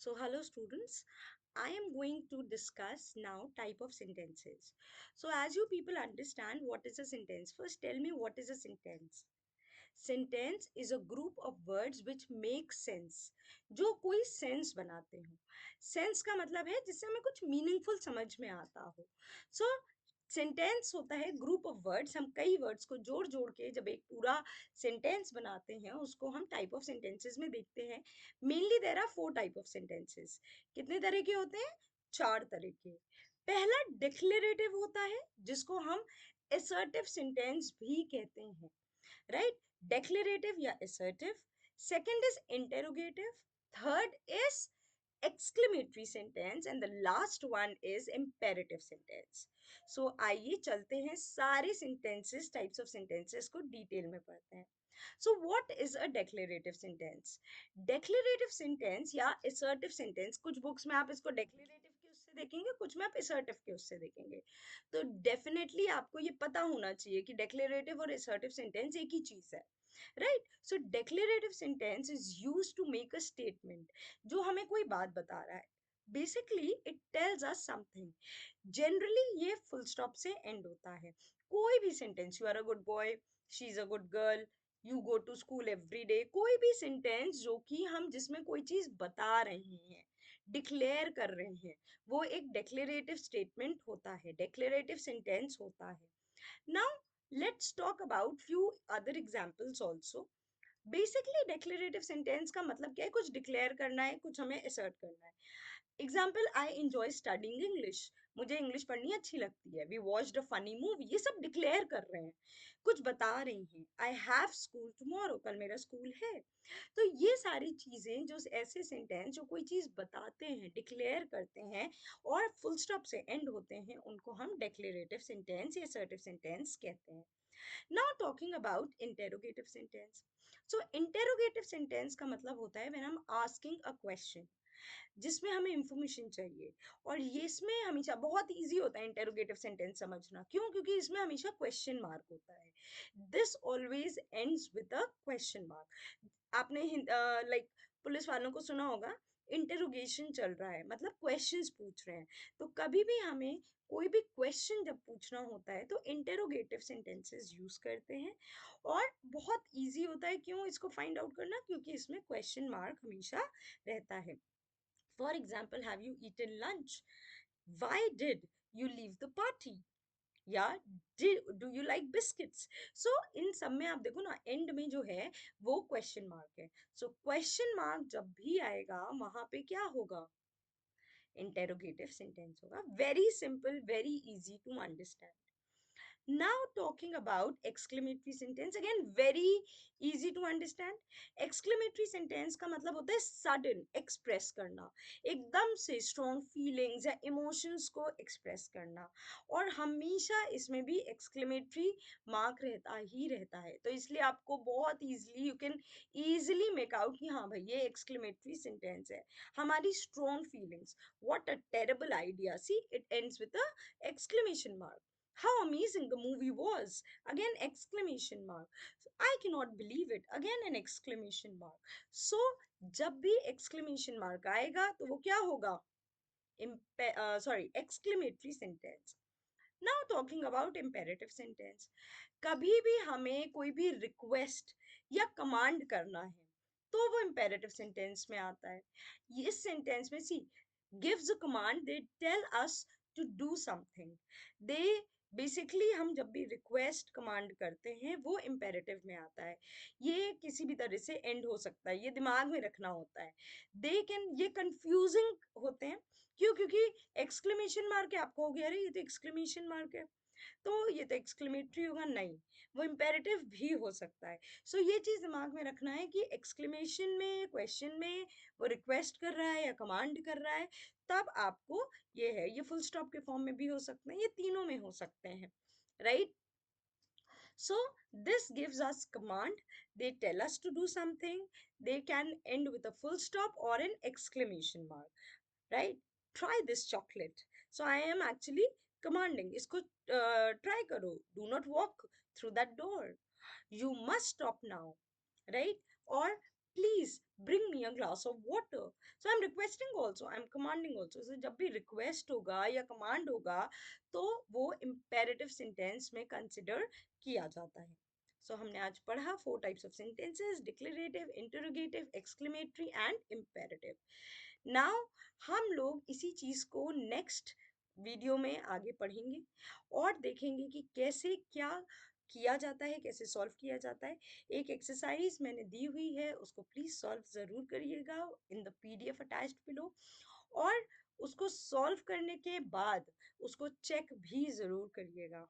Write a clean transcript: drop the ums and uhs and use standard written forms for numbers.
So hello students, I am going to discuss now type of sentences. So as you people understand what is a sentence, first tell me what is a sentence. Sentence is a group of words which make sense, जो कोई sense बनाते हो. Sense का मतलब है जिससे हमें कुछ मीनिंगफुल समझ में आता हो. सो सेंटेंस होता है ग्रुप ऑफ वर्ड्स. हम कई वर्ड्स को जोड़ जोड़ के जब एक पूरा सेंटेंस बनाते हैं उसको हम टाइप ऑफ सेंटेंसेस में देखते हैं. Mainly there are 4 type of sentences. कितने तरह के होते हैं? 4 तरह के. पहला डिक्लेरेटिव होता है जिसको हम असर्टिव सेंटेंस भी कहते हैं. Right? Declarative या assertive. Second is interrogative. Third is exclamatory sentence and the last one is imperative sentence. So आइए चलते हैं सारे sentences, types of sentences को detail में पढ़ते हैं. So what is a declarative sentence? Declarative sentence या assertive sentence, कुछ books में आप इसको declarative के उससे देखेंगे, कुछ में आप assertive के उससे देखेंगे. तो definitely आपको ये पता होना चाहिए कि declarative और assertive sentence एक ही चीज है. Right? So declarative sentence is used to make a statement जो हमें कोई बात बता रहा है. Basically it tells us something. Generally ये full stop से end होता है. कोई भी sentence, you are a good boy, she is a good girl, you go to school every day, कोई भी sentence जो कि हम जिसमें कोई चीज बता रहे हैं, डिक्लेयर कर रहे हैं, वो एक डेक्लेरेटिव स्टेटमेंट होता है, डेक्लेरेटिव सेंटेंस होता है. Now let's talk about few other examples also. Basically declarative sentence का मतलब क्या है? कुछ डिक्लेयर करना है, कुछ हमें असर्ट करना है. Example, I enjoy studying English. मुझे इंग्लिश पढ़नी अच्छी लगती है. We watched a funny movie. ये सब डिक्लेयर कर रहे हैं, कुछ बता रही हैं. I have school tomorrow. कल मेरा स्कूल है. तो ये सारी चीजें जो ऐसे सेंटेंस जो कोई चीज बताते हैं, डिक्लेयर करते हैं और फुल स्टॉप से एंड होते हैं, उनको हम डिक्लेरेटिव सेंटेंस या असर्टिव सेंटेंस कहते हैं. Now talking about interrogative sentence. So interrogative sentence का मतलब होता है when हम asking a question, जिसमें हमें इंफॉर्मेशन चाहिए. और ये इसमें हमेशा बहुत इजी होता है इंटेरोगेटिव सेंटेंस समझना. क्यों? क्योंकि इसमें हमेशा क्वेश्चन मार्क होता है. This always ends with a question mark. आपने लाइक पुलिस वालों को सुना होगा, इंटेरोगेशन चल रहा है मतलब क्वेश्चंस पूछ रहे हैं. तो कभी भी हमें कोई भी क्वेश्चन जब पूछना होता है तो इंटेरोगेटिव सेंटेंसेस यूज करते हैं. और बहुत इजी होता है. क्यों इसको फाइंड आउट करना? क्योंकि इसमें क्वेश्चन मार्क हमेशा रहता है. For example, have you eaten lunch? Why did you leave the party? या do you like biscuits? So इन सब में आप देखो ना, एंड में जो है वो क्वेश्चन मार्क है. सो क्वेश्चन मार्क जब भी आएगा वहां पे क्या होगा? इंटेरोगेटिव सेंटेंस होगा. Very simple, very easy to understand. Now talking about exclamatory sentence, again very easy to understand. Exclamatory sentence का मतलब होता है sudden express करना, एकदम से strong feelings या emotions को express करना. और हमेशा इसमें भी exclamatory mark रहता ही रहता है. तो इसलिए आपको बहुत easily you can easily make out कि हाँ भाई ये exclamatory sentence है. हमारी strong feelings, what a terrible idea, see it ends with a exclamation mark. How amazing the movie was, again exclamation mark. So, I cannot believe it, again an exclamation mark. So जब भी exclamation mark आएगा तो वो क्या होगा? Exclamatory sentence. Now talking about imperative sentence. कभी भी हमें कोई भी request या command करना है तो वो imperative sentence में आता है. इस sentence में see, gives a command, they tell us to do something. They basically हम जब भी रिक्वेस्ट कमांड करते हैं वो इम्पेरेटिव में आता है. ये किसी भी तरह से एंड हो सकता है, ये दिमाग में रखना होता है. दे कैन, ये कंफ्यूजिंग होते हैं. क्यों? क्योंकि एक्सक्लेमेशन मार्क है, आपको हो गया अरे ये तो एक्सक्लेमेशन मार्क है तो ये तो एक्सक्लेमेटरी होगा. नहीं, वो इम्पेरेटिव भी हो सकता है. सो ये चीज दिमाग में रखना है कि एक्सक्लेमेशन में, क्वेश्चन में वो रिक्वेस्ट कर रहा है या कमांड कर रहा है, तब आपको ये है, ये फुल स्टॉप के फॉर्म में भी हो सकते हैं, ये तीनों में हो सकते हैं. Right? So this gives us command. They tell us to do something. They can end with a full stop or an exclamation mark. Right? Try this chocolate. So I am actually commanding. इसको try करो. Do not walk through that door. You must stop now. Right? Or please bring me a glass of water. So I am requesting also, I am commanding also. So जब भी request होगा या command होगा तो वो imperative sentence में consider किया जाता है। सो हमने आज पढ़ा 4 types of sentences, declarative, interrogative, exclamatory and imperative. Now हम लोग इसी चीज को नेक्स्ट वीडियो में आगे पढ़ेंगे और देखेंगे कि कैसे क्या किया जाता है, कैसे सॉल्व किया जाता है। एक एक्सरसाइज मैंने दी हुई है, उसको प्लीज सॉल्व जरूर करिएगा in the PDF attached below, और उसको सॉल्व करने के बाद उसको चेक भी जरूर करिएगा।